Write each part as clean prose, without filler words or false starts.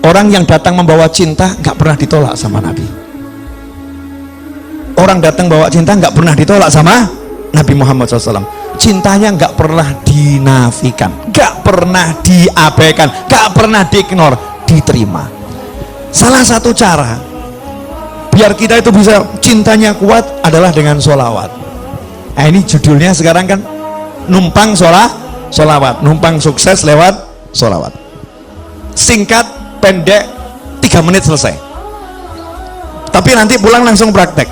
Orang yang datang membawa cinta nggak pernah ditolak sama Nabi. Orang datang bawa cinta nggak pernah ditolak sama Nabi Muhammad SAW. Cintanya nggak pernah dinafikan, nggak pernah diabaikan, nggak pernah diignore, diterima. Salah satu cara biar kita itu bisa cintanya kuat adalah dengan sholawat. Nah, ini judulnya sekarang kan numpang sholawat, numpang sukses lewat sholawat. Singkat, pendek, 3 menit selesai. Tapi nanti pulang langsung praktek.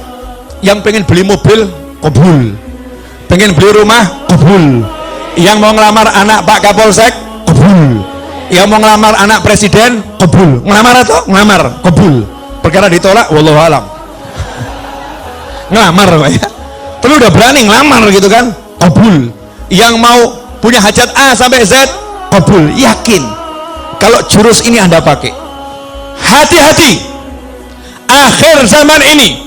Yang pengen beli mobil, kabul. Pengen beli rumah, kabul. Yang mau ngelamar anak Pak Kapolsek, kabul. Yang mau ngelamar anak presiden, kabul. Ngelamar atau ngelamar, kabul. Perkara ditolak, wallahu alam. Ngelamar Pak ya. Tapi udah berani ngelamar gitu kan, kabul. Yang mau punya hajat A sampai Z, kabul. Yakin kalau jurus ini Anda pakai. Hati-hati, akhir zaman ini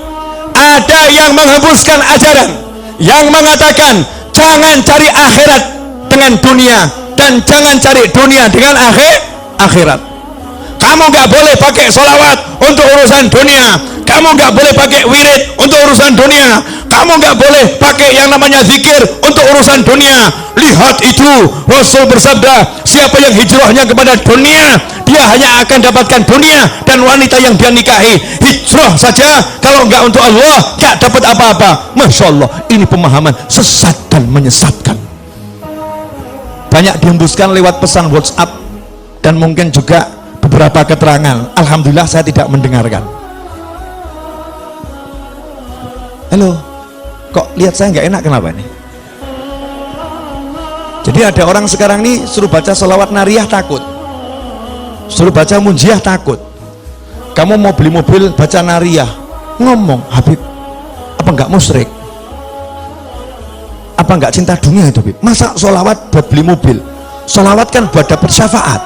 ada yang menghembuskan ajaran yang mengatakan jangan cari akhirat dengan dunia dan jangan cari dunia dengan akhirat. Kamu nggak boleh pakai sholawat untuk urusan dunia, kamu nggak boleh pakai wirid untuk urusan dunia, kamu nggak boleh pakai yang namanya zikir untuk urusan dunia. Lihat itu, Rasul bersabda, siapa yang hijrahnya kepada dunia, dia hanya akan dapatkan dunia dan wanita yang dia nikahi. Hijrah saja, kalau nggak untuk Allah nggak dapat apa-apa. Masya Allah, ini pemahaman sesat dan menyesatkan. Banyak dihembuskan lewat pesan WhatsApp dan mungkin juga beberapa keterangan. Alhamdulillah saya tidak mendengarkan. Halo, kok lihat saya nggak enak, kenapa ini? Jadi ada orang sekarang ini suruh baca sholawat nariyah takut, suruh baca munjiah takut. Kamu mau beli mobil baca nariyah, ngomong Habib, apa nggak musyrik? Apa nggak cinta dunia itu Habib? Masa sholawat buat beli mobil? Sholawat kan buat dapat syafaat.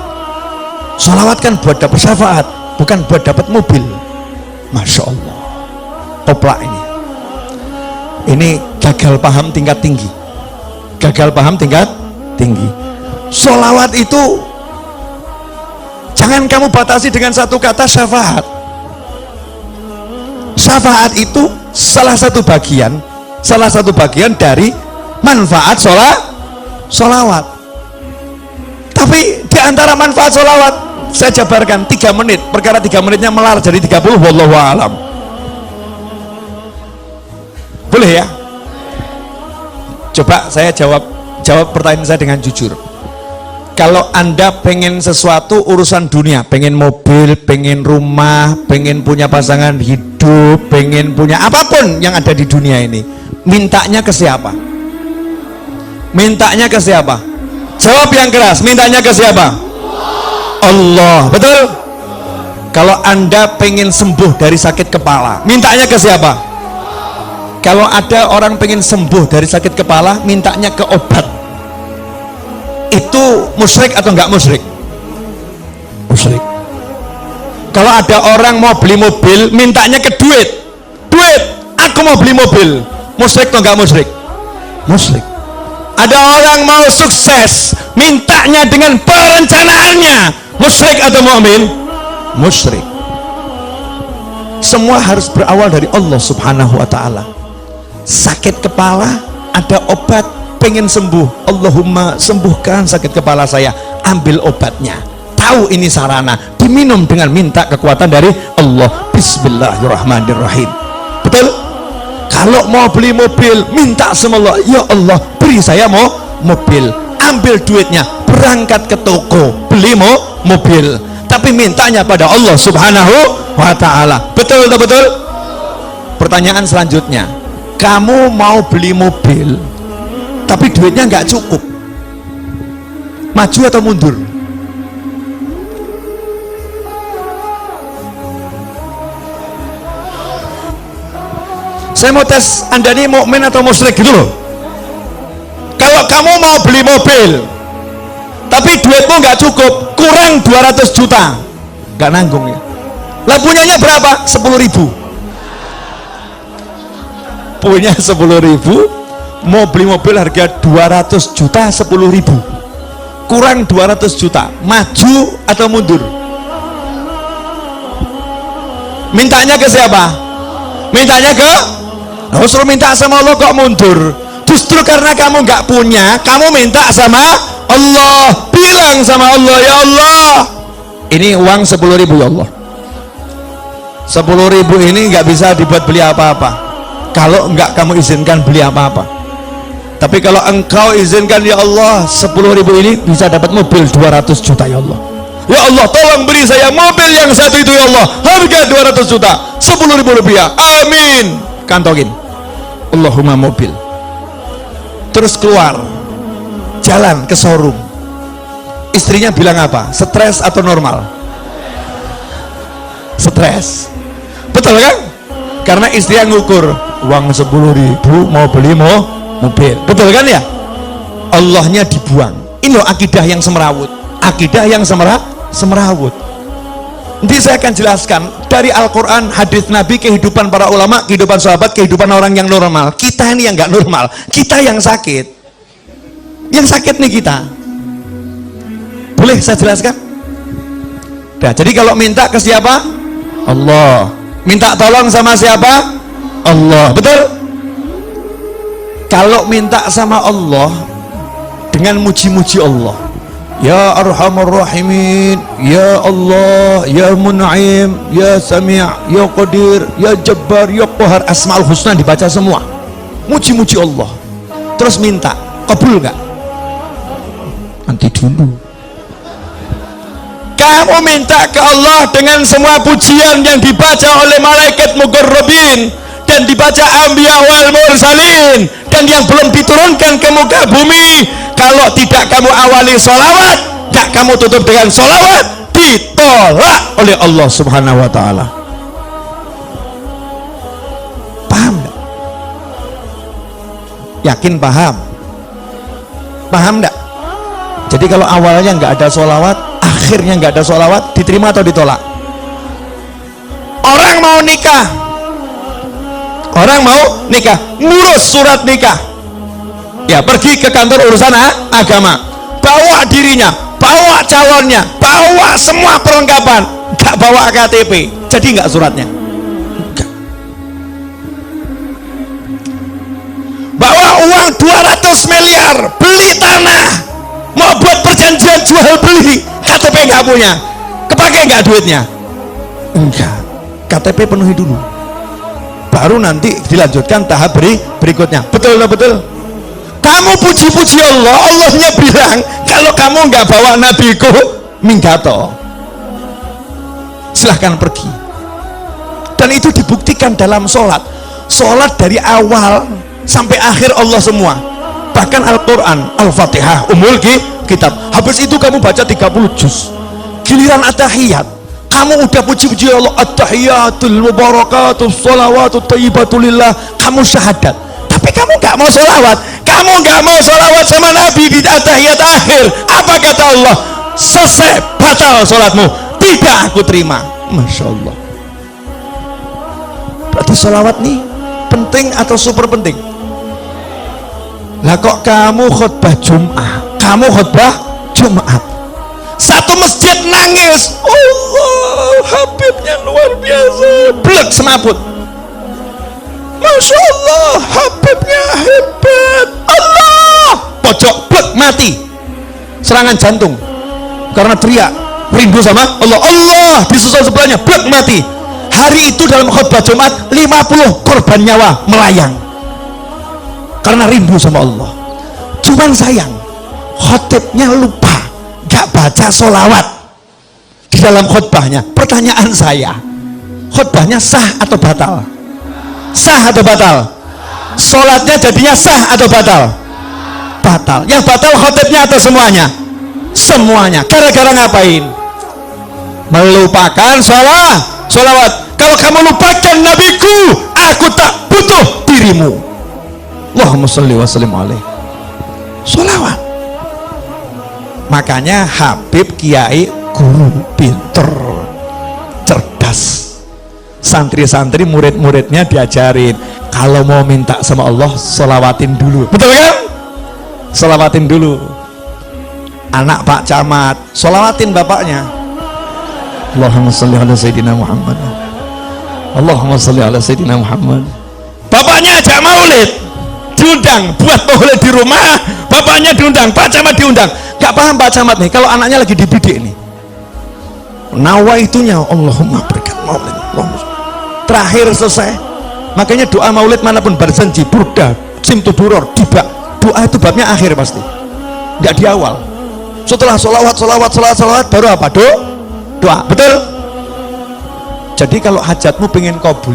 Sholawat kan buat dapat syafaat, bukan buat dapat mobil. Masya Allah, koplak ini. Ini gagal paham tingkat tinggi. Gagal paham tingkat tinggi. Sholawat itu jangan kamu batasi dengan satu kata syafaat. Syafaat itu salah satu bagian dari manfaat sholawat. Tapi di antara manfaat sholawat saya jabarkan 3 menit, perkara 3 menitnya melar jadi 30, wallahu alam. Boleh ya? Coba saya jawab pertanyaan saya dengan jujur. Kalau Anda pengen sesuatu urusan dunia, pengen mobil, pengen rumah, pengen punya pasangan hidup, pengen punya apapun yang ada di dunia ini, mintanya ke siapa? Mintanya ke siapa? Jawab yang keras, mintanya ke siapa? Allah, betul? Kalau Anda pengen sembuh dari sakit kepala, mintanya ke siapa? Kalau ada orang pengen sembuh dari sakit kepala, mintanya ke obat. Itu musyrik atau enggak musyrik? Musyrik. Kalau ada orang mau beli mobil, mintanya ke duit. Duit, aku mau beli mobil. Musyrik atau enggak musyrik? Musyrik. Ada orang mau sukses, mintanya dengan perencanaannya. Musyrik atau mukmin? Musyrik. Semua harus berawal dari Allah Subhanahu wa ta'ala. Sakit kepala, ada obat, pengen sembuh, Allahumma sembuhkan sakit kepala saya, ambil obatnya, tahu ini sarana, diminum dengan minta kekuatan dari Allah. Bismillahirrahmanirrahim. Betul? Kalau mau beli mobil, minta sama Allah, ya Allah beri saya mobil, ambil duitnya, berangkat ke toko, beli mobil, tapi mintanya pada Allah Subhanahu wa ta'ala. Betul atau betul? Pertanyaan selanjutnya, kamu mau beli mobil tapi duitnya nggak cukup, maju atau mundur? Saya mau tes Anda ini mukmin atau musyrik gitu loh. Kalau kamu mau beli mobil tapi duitmu nggak cukup, kurang 200 juta, nggak nanggung ya. Lah punyanya berapa? 10.000. Punya 10.000, mau beli mobil harga 200 juta, 10.000, kurang 200 juta, maju atau mundur? Mintanya ke siapa? Mintanya ke suruh minta sama Allah kok mundur. Justru karena kamu nggak punya, kamu minta sama Allah. Bilang sama Allah, ya Allah, ini uang 10.000 ya Allah, 10.000 ini nggak bisa dibuat beli apa-apa kalau nggak kamu izinkan beli apa-apa. Tapi kalau engkau izinkan ya Allah, 10.000 ini bisa dapat mobil 200 juta ya Allah. Ya Allah, tolong beri saya mobil yang satu itu ya Allah, harga 200 juta, 10.000 rupiah, amin. Kantongin, Allahumma mobil. Terus keluar jalan ke showroom, istrinya bilang apa? Stres atau normal? Stres, betul kan? Karena istrinya ngukur uang 10.000 mau beli mobil, betul kan ya? Allahnya dibuang. Ini loh akidah yang semerawut, akidah yang semerawut. Nanti saya akan jelaskan dari Al-Quran, hadis Nabi, kehidupan para ulama, kehidupan sahabat, kehidupan orang yang normal. Kita ini yang nggak normal, kita yang sakit. Yang sakit nih kita. Boleh saya jelaskan? Nah, jadi kalau minta ke siapa? Allah. Minta tolong sama siapa? Allah. Betul? Kalau minta sama Allah dengan muji-muji Allah, ya Arhamar Rahimin, ya Allah, ya Mun'im, ya Sami', ya Qadir, ya Jabbar, ya Qahar, Asmaul Husna dibaca semua, muji-muji Allah, terus minta, kabul nggak? Nanti dulu. Kamu minta ke Allah dengan semua pujian yang dibaca oleh malaikat muqarrabin dan dibaca anbiya wal mursalin dan yang belum diturunkan ke muka bumi. Kalau tidak kamu awali sholawat, gak kamu tutup dengan sholawat, ditolak oleh Allah subhanahu wa ta'ala. Paham gak? Yakin paham? Paham gak? Jadi kalau awalnya gak ada sholawat, akhirnya gak ada sholawat, diterima atau ditolak? Orang mau nikah, ngurus surat nikah, ya pergi ke kantor urusan agama, bawa dirinya, bawa calonnya, bawa semua perlengkapan, gak bawa KTP, jadi nggak suratnya? Enggak. Bawa uang 200 miliar beli tanah, mau buat perjanjian jual beli, KTP nggak punya, kepake nggak duitnya? Enggak. KTP penuhi dulu, baru nanti dilanjutkan tahap berikutnya. Betul atau betul? Kamu puji-puji Allah, Allahnya bilang kalau kamu nggak bawa nabiku minggato, silahkan pergi. Dan itu dibuktikan dalam sholat dari awal sampai akhir Allah semua. Bahkan Al-Quran, Al-Fatihah, kitab, habis itu kamu baca 30 juz. Giliran at-tahiyat, kamu udah puji-puji Allah, at-tahiyatul mubarakatul sholawatut thayyibatulillah, kamu syahadat, tapi kamu gak mau sholawat, sama Nabi di at-tahiyat akhir. Apa kata Allah? Selesai, batal sholatmu, tidak aku terima. Masya Allah. Berarti sholawat nih penting atau super penting? Lah kok kamu khutbah Jumat, satu masjid nangis, Allah, Habibnya luar biasa, blek semaput, Masya Allah, Habibnya hebat, Allah, pojok blek mati, serangan jantung karena teriak rindu sama Allah, Allah disusul sebelahnya blek mati. Hari itu dalam khutbah Jumat 50 korban nyawa melayang karena rindu sama Allah. Cuman sayang, khotibnya lupa, gak baca sholawat di dalam khutbahnya. Pertanyaan saya, khutbahnya sah atau batal? Sah atau batal? Sholatnya jadinya sah atau batal? Batal. Yang batal khotibnya atau semuanya? Semuanya. Gara-gara ngapain? Melupakan sholawat. Kalau kamu lupakan nabiku, aku tak butuh dirimu. Allahumma sholli wa sallim alaihi. Sholawat. Makanya Habib Kiai guru pinter, cerdas. Santri-santri murid-muridnya diajarin kalau mau minta sama Allah sholawatin dulu, betul kan? Sholawatin dulu. Anak Pak Camat sholawatin bapaknya, Allahumma sholli ala sayyidina Muhammad. Allahumma sholli ala sayyidina Muhammad. Bapaknya ajak maulid, diundang buat maulid di rumah, bapaknya diundang, Pak Camat diundang. Gak paham Pak Camat nih kalau anaknya lagi dibidik nih, nawaitunya Allahumma berkat maulid, Allahumma. Terakhir selesai, makanya doa maulid manapun berjanji burda simtuduror dibak, doa itu babnya akhir pasti, nggak di awal. Setelah sholawat baru apa? Doa, betul? Jadi kalau hajatmu pengen kabul,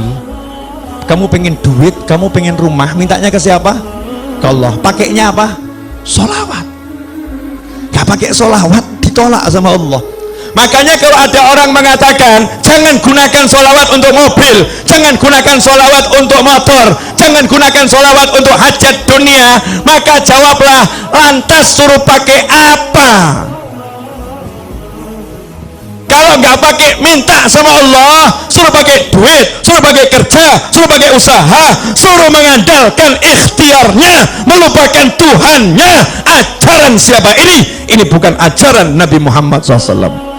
kamu pengen duit, kamu pengen rumah, mintanya ke siapa? Ke Allah. Pakainya apa? Sholawat. Gak pakai sholawat ditolak sama Allah. Makanya kalau ada orang mengatakan jangan gunakan sholawat untuk mobil, jangan gunakan sholawat untuk motor, jangan gunakan sholawat untuk hajat dunia, maka jawablah, lantas suruh pakai apa? Kalau nggak pakai minta sama Allah, suruh pakai duit, suruh pakai kerja, suruh pakai usaha, suruh mengandalkan ikhtiarnya, melupakan Tuhannya. Ajaran siapa ini? Ini bukan ajaran Nabi Muhammad SAW.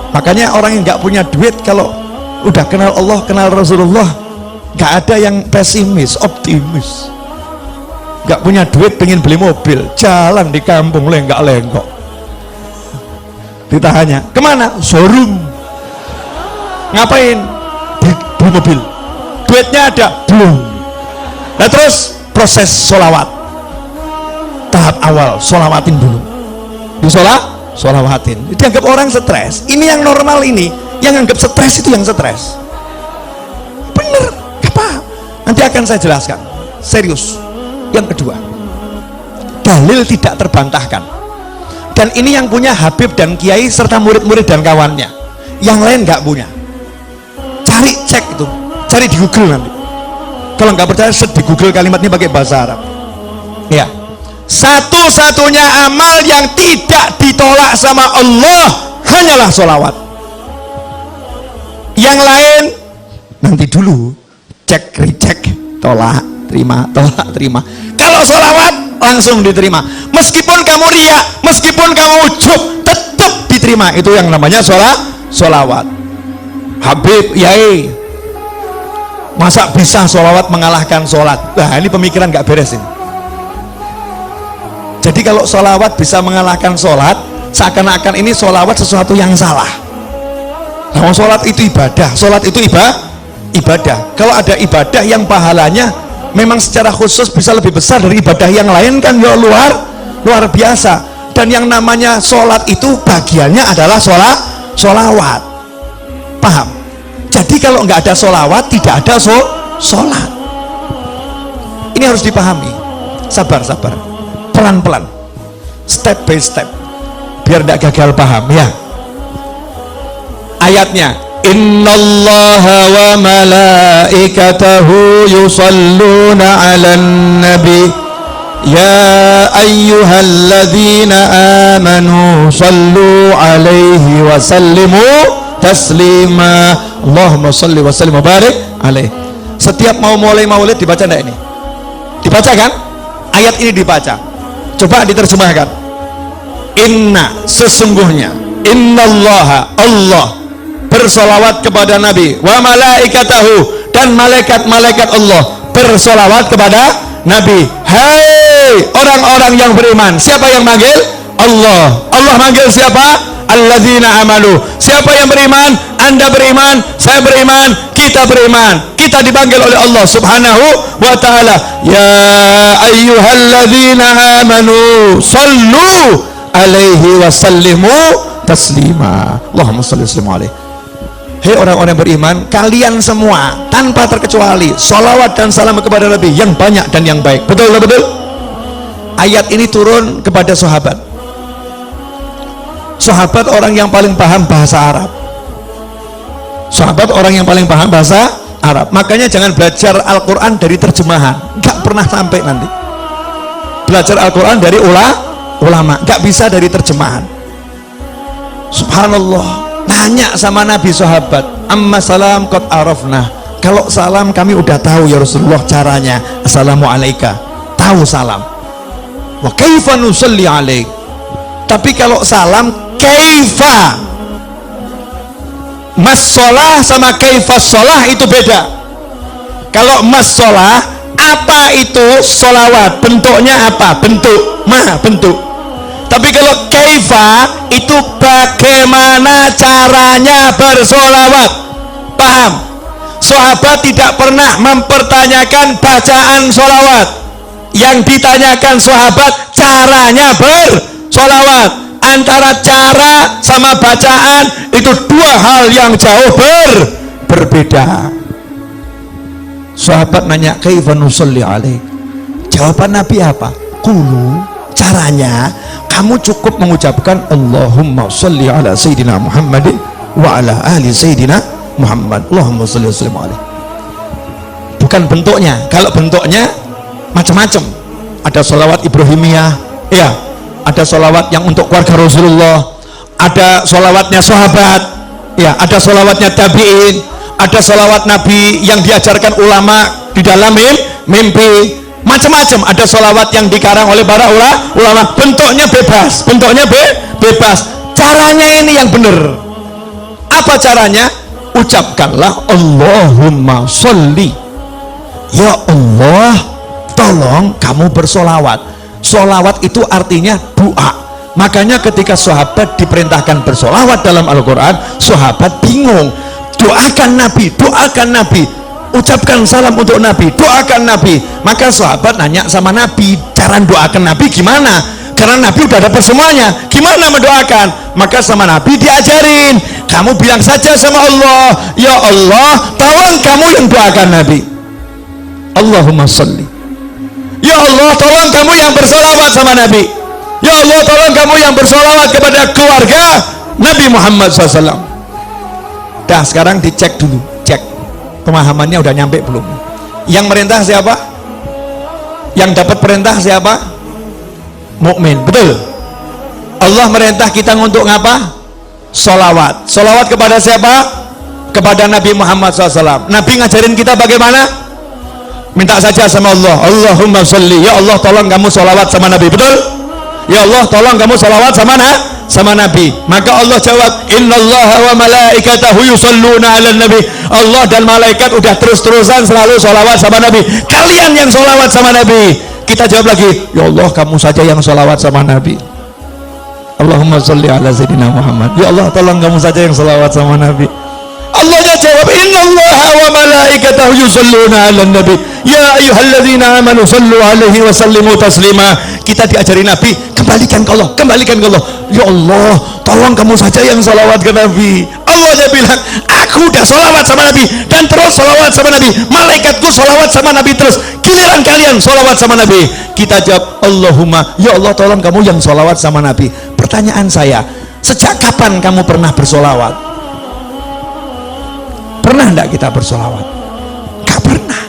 Makanya orang yang nggak punya duit kalau udah kenal Allah, kenal Rasulullah, nggak ada yang pesimis, optimis. Nggak punya duit pengen beli mobil, jalan di kampung lenggak-lenggok. Ditanya kemana? Showroom. Ngapain? Beli mobil. Duitnya ada? Belum. Nah terus proses sholawat, tahap awal sholawatin dulu. Sholawatin. Dianggap orang stres. Ini yang normal ini, yang anggap stres itu yang stres. Bener, apa? Nanti akan saya jelaskan. Serius. Yang kedua, dalil tidak terbantahkan. Dan ini yang punya Habib dan Kiai serta murid-murid dan kawannya, yang lain nggak punya. Cari, cek itu, cari di Google nanti. Kalau nggak percaya, di Google kalimat ini pakai bahasa Arab. Ya, satu-satunya amal yang tidak ditolak sama Allah hanyalah sholawat. Yang lain nanti dulu, cek, recheck, tolak, terima, tolak, terima. Kalau sholawat langsung diterima, meskipun kamu riak, meskipun kamu ujub, tetap diterima. Itu yang namanya sholawat. Habib, Yai, masa bisa sholawat mengalahkan sholat? Nah ini pemikiran gak beres ini. Jadi kalau sholawat bisa mengalahkan sholat, seakan-akan ini sholawat sesuatu yang salah. Nah, sholat itu ibadah, sholat itu ibadah. Kalau ada ibadah yang pahalanya memang secara khusus bisa lebih besar dari ibadah yang lain, kan ya luar biasa. Dan yang namanya sholat itu bagiannya adalah sholawat. Paham? Jadi kalau nggak ada sholawat, tidak ada sholat. Ini harus dipahami. Sabar, pelan-pelan, step by step, biar tidak gagal paham ya. Ayatnya, innallaha wa malaikatahu yusalluna 'alan nabi ya ayyuhalladzina amanu sallu 'alaihi wa sallimu taslima. Allahumma shalli wa sallim wa barik alaihi. Setiap mau mulai maulid dibaca enggak ini? Dibaca kan? Ayat ini dibaca. Coba diterjemahkan. Inna, sesungguhnya, innallaha, Allah bersolawat kepada Nabi, wa malaikatahu, dan malaikat-malaikat Allah bersolawat kepada Nabi. Hai orang-orang yang beriman. Siapa yang manggil? Allah. Allah manggil siapa? Alladzina amanu. Siapa yang beriman? Anda beriman, saya beriman, kita beriman. Kita dipanggil oleh Allah subhanahu wa ta'ala. Ya ayyuhalladzina amanu sallu alaihi wa sallimu taslima. Allahumma salli wa sallim alaihi. Hei orang-orang beriman, kalian semua tanpa terkecuali sholawat dan salam kepada Nabi yang banyak dan yang baik. Betul? Ayat ini turun kepada sahabat. Sahabat orang yang paling paham bahasa Arab. Sahabat orang yang paling paham bahasa Arab. Makanya jangan belajar Al-Quran dari terjemahan, nggak pernah sampai nanti. Belajar Al-Quran dari ulama, nggak bisa dari terjemahan. Subhanallah. Nanya sama Nabi sahabat, amma salam qad arafna. Kalau salam kami udah tahu ya Rasulullah caranya. Assalamualaikum, tahu salam. Wa kaifa nusalli alaik. Tapi kalau salam kaifa, Mas-sholah sama kaifas sholah itu beda. Kalau mas-sholah, apa itu sholawat? Bentuknya apa? Bentuk, bentuk. Tapi kalau kaifa itu bagaimana caranya bersholawat. Paham? Sahabat tidak pernah mempertanyakan bacaan sholawat. Yang ditanyakan sahabat caranya bersholawat. Antara cara sama bacaan itu dua hal yang jauh berbeda. Sahabat nanya, kaifa nusalli alaik? Jawaban Nabi apa? Qulu, caranya kamu cukup mengucapkan Allahumma salli ala sayyidina Muhammadin wa ala ali sayyidina Muhammad. Allahumma salli wa sallim alaih. Bukan bentuknya. Kalau bentuknya macam-macam. Ada sholawat Ibrahimiyah, ya. Ada sholawat yang untuk keluarga Rasulullah, ada sholawatnya sahabat, ya, ada sholawatnya tabi'in, ada sholawat Nabi yang diajarkan ulama di dalam mimpi, macam-macam. Ada sholawat yang dikarang oleh para ulama. Bentuknya bebas, bebas. Caranya ini yang benar. Apa caranya? Ucapkanlah Allahumma sholli, ya Allah, tolong kamu bersolawat. Solawat itu artinya doa. Makanya ketika sahabat diperintahkan bersolawat dalam Al-Quran, sahabat bingung. Doakan Nabi, ucapkan salam untuk Nabi, doakan Nabi. Maka sahabat nanya sama Nabi, cara doakan Nabi gimana? Karena Nabi udah dapat semuanya, gimana mendoakan? Maka sama Nabi diajarin, kamu bilang saja sama Allah, ya Allah, tolong kamu yang doakan Nabi. Allahumma sholli, ya Allah, tolong kamu yang bersolawat sama Nabi. Ya Allah, tolong kamu yang bersolawat kepada keluarga Nabi Muhammad SAW. Dah, sekarang dicek dulu, cek pemahamannya udah nyampe belum. Yang merintah siapa? Yang dapat perintah siapa? Mukmin, betul. Allah merintah kita untuk ngapa? Solawat. Solawat kepada siapa? Kepada Nabi Muhammad SAW. Nabi ngajarin kita bagaimana? Minta saja sama Allah, Allahumma sholli, ya Allah tolong kamu sholawat sama Nabi, betul? Ya Allah tolong kamu sholawat sama Nabi. Maka Allah jawab, innallaha wa malaikatahu yusholluna ala nabi. Allah dan malaikat udah terus-terusan selalu sholawat sama Nabi. Kalian yang sholawat sama Nabi. Kita jawab lagi, ya Allah kamu saja yang sholawat sama Nabi. Allahumma sholli ala sayyidina Muhammad, ya Allah tolong kamu saja yang sholawat sama Nabi. Allahnya jawab, innallaha wa malaikatahu yusholluna ala nabi ya ayyuhalladzina amanu sallu alaihi wa sallimu taslima. Kita diajari Nabi, kembalikan ke Allah, ya Allah tolong kamu saja yang salawat ke Nabi. Allahnya bilang, aku udah salawat sama Nabi dan terus salawat sama Nabi, malaikatku salawat sama Nabi terus, giliran kalian salawat sama Nabi. Kita jawab, Allahumma, ya Allah tolong kamu yang salawat sama Nabi. Pertanyaan saya, sejak kapan kamu pernah bersolawat? Pernah enggak kita bersolawat? Gak pernah.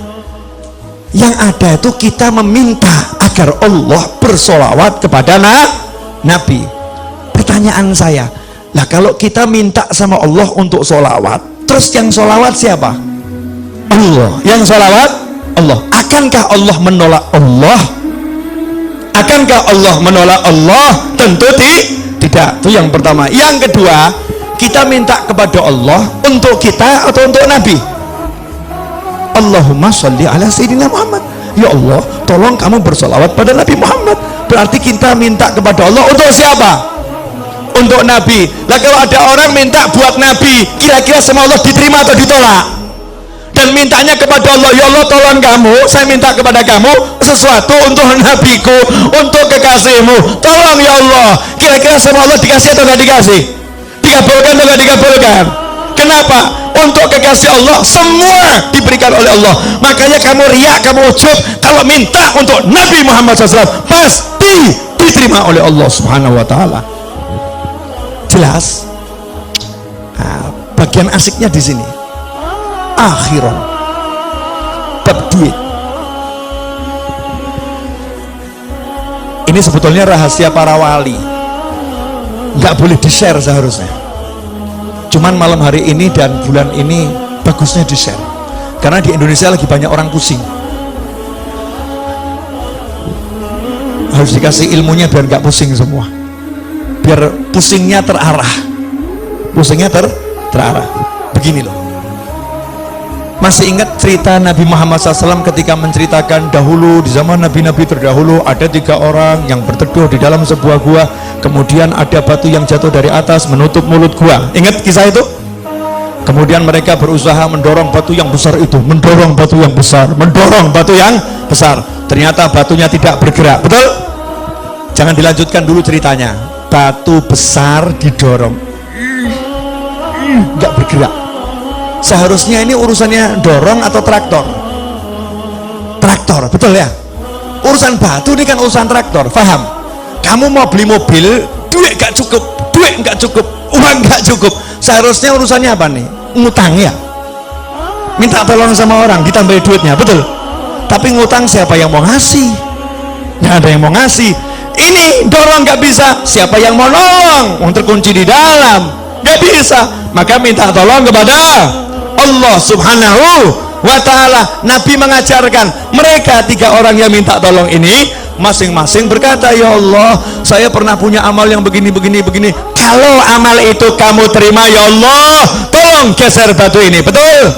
Yang ada itu kita meminta agar Allah bersolawat kepada Nabi. Pertanyaan saya, lah kalau kita minta sama Allah untuk solawat, terus yang solawat siapa? Allah. Yang solawat Allah. Akankah Allah menolak Allah? Akankah Allah menolak Allah? Tentu tidak. Itu yang pertama. Yang kedua, kita minta kepada Allah untuk kita atau untuk Nabi? Allahumma sholli ala sayyidina Muhammad, ya Allah tolong kamu bersolawat pada Nabi Muhammad. Berarti kita minta kepada Allah untuk siapa? Untuk Nabi. Lah kalau ada orang minta buat Nabi, kira-kira sama Allah diterima atau ditolak? Dan mintanya kepada Allah, ya Allah tolong kamu, saya minta kepada kamu sesuatu untuk nabiku, untuk kekasihmu, tolong ya Allah. Kira-kira sama Allah dikasih atau tidak dikasih? Dikabulkan atau tidak dikabulkan? Kenapa? Untuk kekasih Allah semua diberikan oleh Allah. Makanya kamu riak, kamu ujub kalau minta untuk Nabi Muhammad SAW, pasti diterima oleh Allah Subhanahu wa Ta'ala. Jelas? Nah, bagian asiknya di sini. Akhiran bab duit. Ini sebetulnya rahasia para wali, nggak boleh di share seharusnya. Cuman malam hari ini dan bulan ini bagusnya di share, karena di Indonesia lagi banyak orang pusing. Harus dikasih ilmunya biar nggak pusing semua, biar pusingnya terarah, terarah. Begini loh, masih ingat cerita Nabi Muhammad SAW ketika menceritakan dahulu di zaman Nabi-Nabi terdahulu ada 3 orang yang berteduh di dalam sebuah gua, kemudian ada batu yang jatuh dari atas menutup mulut gua. Ingat kisah itu? Kemudian mereka berusaha mendorong batu yang besar itu, mendorong batu yang besar, mendorong batu yang besar. Ternyata batunya tidak bergerak. Betul? Jangan dilanjutkan dulu ceritanya. Batu besar didorong, nggak bergerak. Seharusnya ini urusannya dorong atau traktor? Traktor, betul ya? Urusan batu ini kan urusan traktor, paham? Kamu mau beli mobil, duit nggak cukup, uang nggak cukup. Seharusnya urusannya apa nih? Ngutang ya? Minta tolong sama orang, ditambahin duitnya, betul? Tapi ngutang siapa yang mau ngasih? Nggak ada yang mau ngasih. Ini dorong nggak bisa, siapa yang mau nolong? Yang terkunci di dalam, nggak bisa. Maka minta tolong kepada Allah Subhanahu wa ta'ala. Nabi mengajarkan mereka 3 orang yang minta tolong ini masing-masing berkata, ya Allah, saya pernah punya amal yang begini. Kalau amal itu kamu terima, ya Allah, tolong geser batu ini. Betul?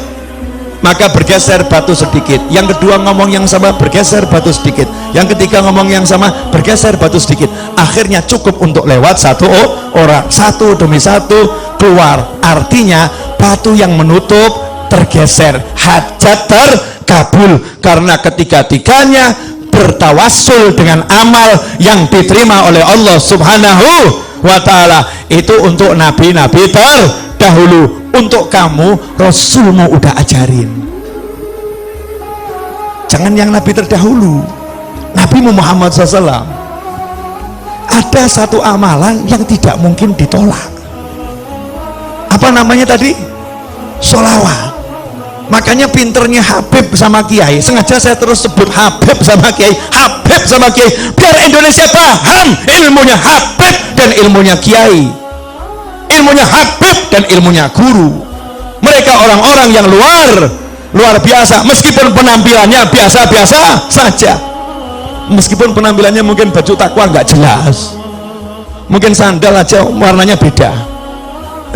Maka bergeser batu sedikit. Yang kedua ngomong yang sama, bergeser batu sedikit. Yang ketiga ngomong yang sama, bergeser batu sedikit. Akhirnya cukup untuk lewat 1 orang, 1 demi 1 keluar. Artinya batu yang menutup tergeser, hajat terkabul karena ketiga-tiganya bertawassul dengan amal yang diterima oleh Allah Subhanahu wa ta'ala. Itu untuk nabi-nabi terdahulu. Untuk kamu, Rasulmu udah ajarin. Jangan yang nabi terdahulu, Nabi Muhammad SAW. Ada satu amalan yang tidak mungkin ditolak. Apa namanya tadi? Sholawat. Makanya pinternya Habib sama Kiai, sengaja saya terus sebut Habib sama Kiai, biar Indonesia paham ilmunya Habib dan ilmunya Kiai, ilmunya Habib dan ilmunya guru. Mereka orang-orang yang luar biasa, meskipun penampilannya biasa-biasa saja, meskipun penampilannya mungkin baju takwa nggak jelas, mungkin sandal aja warnanya beda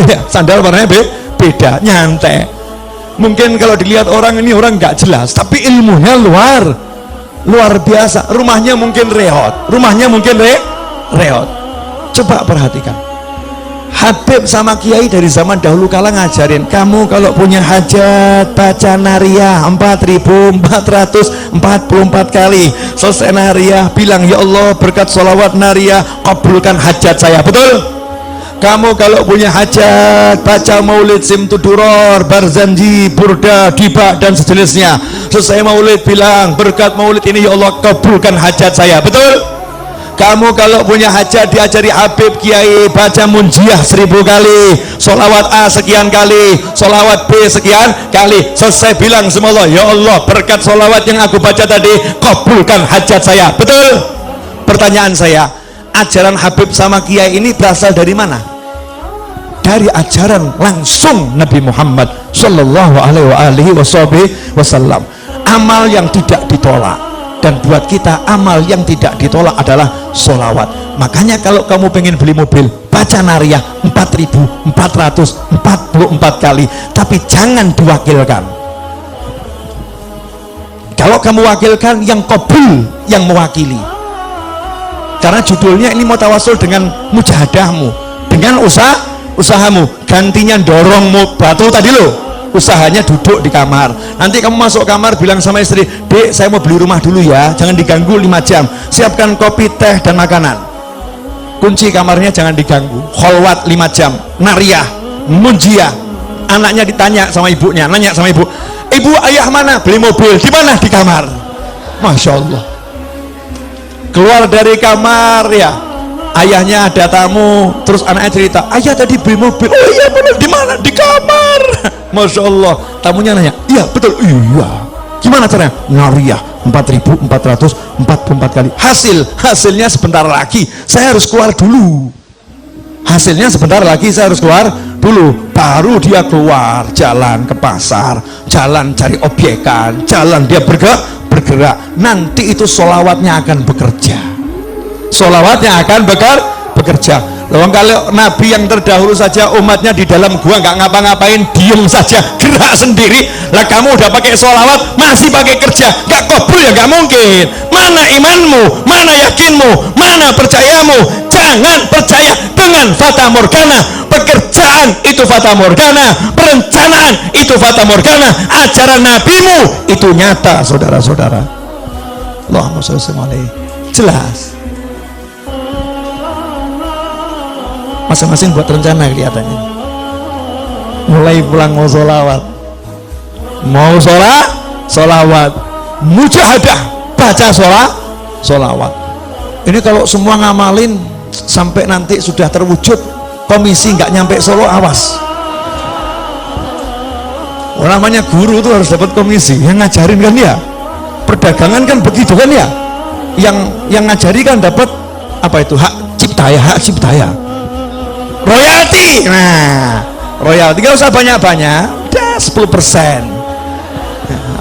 ya, sandal warnanya beda, nyantai. Mungkin kalau dilihat orang ini orang nggak jelas, tapi ilmunya luar biasa. Rumahnya mungkin reot, reot. Coba perhatikan, Habib sama Kiai dari zaman dahulu kala ngajarin, kamu kalau punya hajat baca nariyah 4444 kali. Selesai nariyah bilang, ya Allah berkat sholawat nariyah kabulkan hajat saya. Betul? Kamu kalau punya hajat baca maulid simtuduror, barzanji, burda, dibak dan sejenisnya. Selesai maulid bilang, berkat maulid ini ya Allah kabulkan hajat saya. Betul? Kamu kalau punya hajat diajari Habib Kiai baca munjiah 1000 kali, sholawat A sekian kali, sholawat B sekian kali. Selesai bilang sama Allah, ya Allah berkat sholawat yang aku baca tadi kabulkan hajat saya. Betul? Pertanyaan saya, ajaran Habib sama Kiai ini berasal dari mana? Dari ajaran langsung Nabi Muhammad Sallallahu Alaihi Wasallam. Amal yang tidak ditolak. Dan buat kita amal yang tidak ditolak adalah sholawat. Makanya kalau kamu pengen beli mobil, baca nariyah 4444 kali, tapi jangan diwakilkan. Kalau kamu wakilkan, yang qabul yang mewakili. Karena judulnya ini mau tawasul dengan mujahadahmu, dengan usahamu. Gantinya dorong batu tadi loh, usahanya duduk di kamar. Nanti kamu masuk kamar bilang sama istri, dek saya mau beli rumah dulu ya, jangan diganggu 5 jam, siapkan kopi, teh dan makanan, kunci kamarnya jangan diganggu. Kholwat 5 jam, nariyah, munjiah. Anaknya ditanya sama ibunya, nanya sama ibu, ayah mana? Beli mobil. Di mana? Di kamar. Masya Allah. Keluar dari kamar ya, ayahnya ada tamu, terus anaknya cerita, ayah tadi beli mobil. Oh iya benar, di mana? Di kamar. Masya Allah. Tamunya nanya, iya betul. Iya. Gimana caranya? Nariyah 4444 kali. Hasilnya sebentar lagi saya harus keluar dulu. Baru dia keluar, jalan ke pasar, jalan cari obyekan, jalan dia bergerak. Nanti itu sholawatnya akan bekerja. bekerja. Loh, kalau Nabi yang terdahulu saja umatnya di dalam gua nggak ngapa-ngapain, diem saja, gerak sendiri. Lah kamu udah pakai sholawat masih pakai kerja, nggak kabul ya nggak mungkin. Mana imanmu, mana yakinmu, mana percayamu? Jangan percaya dengan fata morgana. Pekerjaan itu fata morgana, perencanaan itu fata morgana, ajaran nabimu itu nyata, saudara-saudara. Allahumma sholli alaihi. Jelas. Masing-masing buat rencana kelihatannya. Mulai pulang mau sholawat, mau sholawat, mujahadah, baca sholawat. Ini kalau semua ngamalin sampai nanti sudah terwujud, komisi nggak nyampe Solo, awas. Namanya guru tuh harus dapat komisi, yang ngajarin kan ya. Perdagangan kan begitu kan ya. Yang ngajari kan dapat apa itu, hak cipta ya. Royalti. Nah, royalti nggak usah banyak-banyak, udah 10%.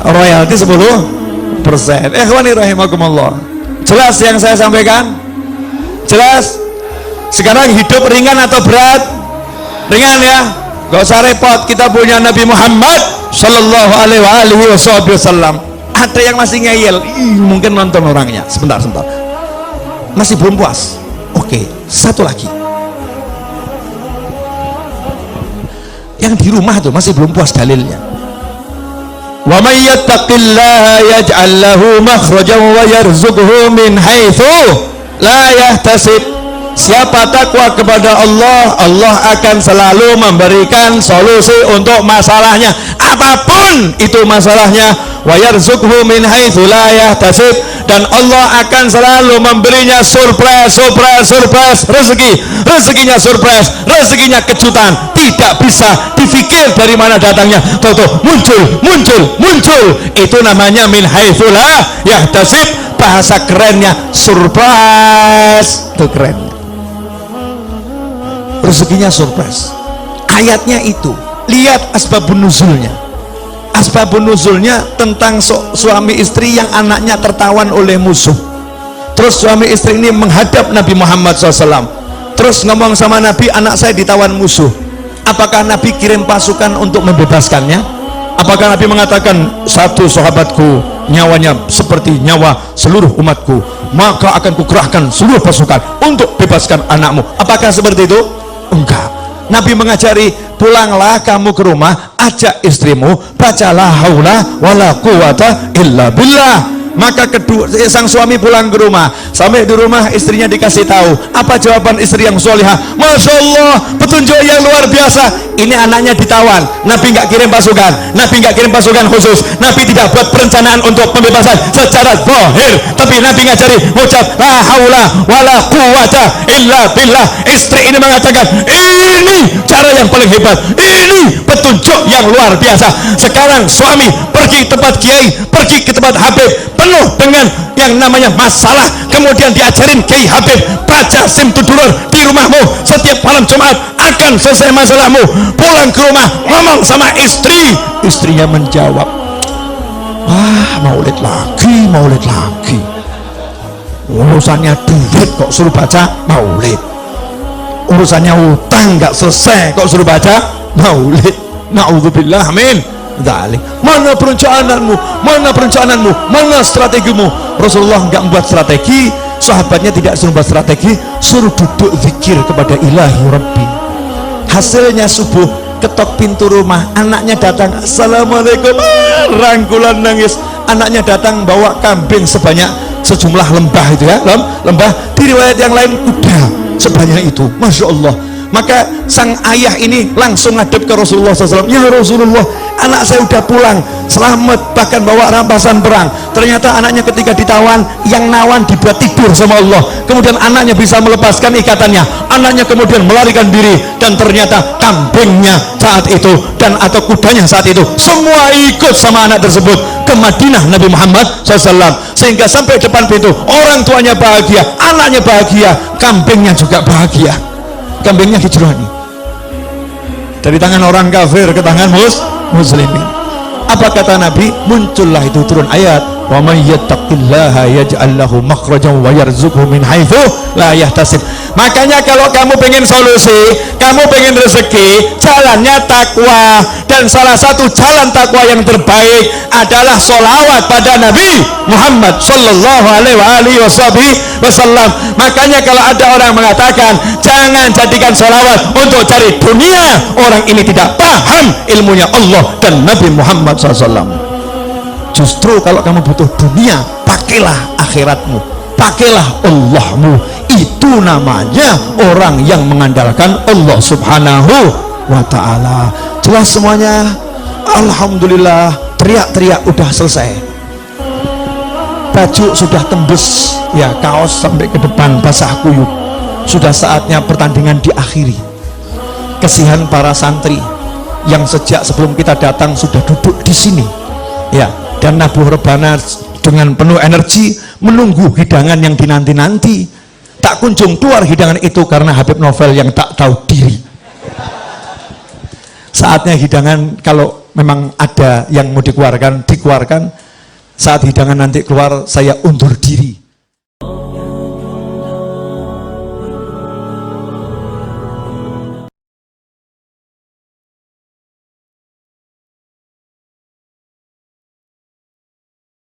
Royalti 10%. Ikhwani rahimakumullah. Jelas yang saya sampaikan? Jelas? Sekarang hidup ringan atau berat? Ringan ya. Gak usah repot, kita punya Nabi Muhammad Sallallahu alaihi wasallam. Ada yang masih ngeyel, mungkin nonton orangnya. Sebentar. Masih belum puas. Oke, satu lagi. Yang di rumah tuh masih belum puas dalilnya. Wa may yattaqillaha yaj'al lahu makhrajan wa yarzuqhu min haitsu la yahtasib. Siapa takwa kepada Allah, Allah akan selalu memberikan solusi untuk masalahnya, apapun itu masalahnya. Wa yarzuqhu min haitsu la yahtasib, dan Allah akan selalu memberinya surprise rezekinya surprise, rezekinya kejutan, tidak bisa dipikir dari mana datangnya, tahu muncul. Itu namanya min haitsu la yahtasib, bahasa kerennya surprise. Itu kerennya, rezekinya surprise. Ayatnya itu, lihat asbabun nuzulnya. Asbabun nuzulnya tentang suami istri yang anaknya tertawan oleh musuh. Terus suami istri ini menghadap Nabi Muhammad SAW, terus ngomong sama Nabi, anak saya ditawan musuh. Apakah Nabi kirim pasukan untuk membebaskannya? Apakah Nabi mengatakan, satu sahabatku nyawanya seperti nyawa seluruh umatku, maka akan kukerahkan seluruh pasukan untuk bebaskan anakmu? Apakah seperti itu? Enggak. Nabi mengajari, pulanglah kamu ke rumah, ajak istrimu, bacalah haula wala quwata illa billah. Maka kedua, sang suami pulang ke rumah. Sampai di rumah istrinya dikasih tahu. Apa jawaban istri yang solihah? Masya Allah, petunjuk yang luar biasa. Ini anaknya ditawan. Nabi nggak kirim pasukan, Nabi nggak kirim pasukan khusus, Nabi tidak buat perencanaan untuk pembebasan secara zahir, tapi Nabi ngajari ucap la haula wala quwata illa billah. Istri ini mengatakan, ini cara yang paling hebat, ini petunjuk yang luar biasa. Sekarang suami pergi tempat kiai, pergi ke tempat habib, penuh dengan yang namanya masalah, kemudian diajarin Kiai Habib, baca Simtudurur di rumahmu setiap malam Jumat, akan selesai masalahmu. Pulang ke rumah, ngomong sama istri, istrinya menjawab, wah maulid lagi, urusannya duit kok suruh baca maulid, urusannya utang nggak selesai kok suruh baca maulid. Na'udzubillah, amin. Dalik. Mana perencanaanmu, mana strategimu? Rasulullah enggak membuat strategi, sahabatnya tidak suruh buat strategi, suruh duduk zikir kepada ilahi Rabbi. Hasilnya subuh, ketok pintu rumah, anaknya datang, assalamualaikum, rangkulan nangis. Anaknya datang bawa kambing sejumlah lembah itu ya, lembah. Di riwayat yang lain kuda sebanyak itu, masya Allah. Maka sang ayah ini langsung ngadep ke Rasulullah SAW. Ya Rasulullah, anak saya udah pulang selamat, bahkan bawa rampasan perang. Ternyata anaknya ketika ditawan, yang nawan dibuat tidur sama Allah. Kemudian anaknya bisa melepaskan ikatannya, anaknya kemudian melarikan diri, dan ternyata kambingnya saat itu dan atau kudanya saat itu semua ikut sama anak tersebut ke Madinah Nabi Muhammad SAW. Sehingga sampai depan pintu, orang tuanya bahagia, anaknya bahagia, kambingnya juga bahagia. Kambingnya hijrani dari tangan orang kafir ke tangan muslimin. Apa kata Nabi? Muncullah itu turun ayat wa may yattaqillaha yaj'al lahu makhrajan wa yarzuqhu min haitsu la yahtasib. Makanya kalau kamu pengen solusi, kamu pengen rezeki, jalannya takwa. Dan salah satu jalan takwa yang terbaik adalah sholawat pada Nabi Muhammad sallallahu alaihi wasallam. Makanya kalau ada orang mengatakan jangan jadikan sholawat untuk cari dunia, orang ini tidak paham ilmunya Allah dan Nabi Muhammad SAW. Justru kalau kamu butuh dunia, pakailah akhiratmu, pakailah Allahmu. Itu namanya orang yang mengandalkan Allah subhanahu wa ta'ala. Jelas semuanya? Alhamdulillah. Teriak-teriak udah selesai, baju sudah tembus ya, kaos sampai ke depan basah kuyup. Sudah saatnya pertandingan diakhiri. Kesihan para santri yang sejak sebelum kita datang sudah duduk di sini ya, dan nabuh rebana dengan penuh energi menunggu hidangan yang dinanti-nanti. Tak kunjung keluar hidangan itu karena Habib Novel yang tak tahu diri. Saatnya hidangan, kalau memang ada yang mau dikeluarkan, dikeluarkan. Saat hidangan nanti keluar, saya undur diri.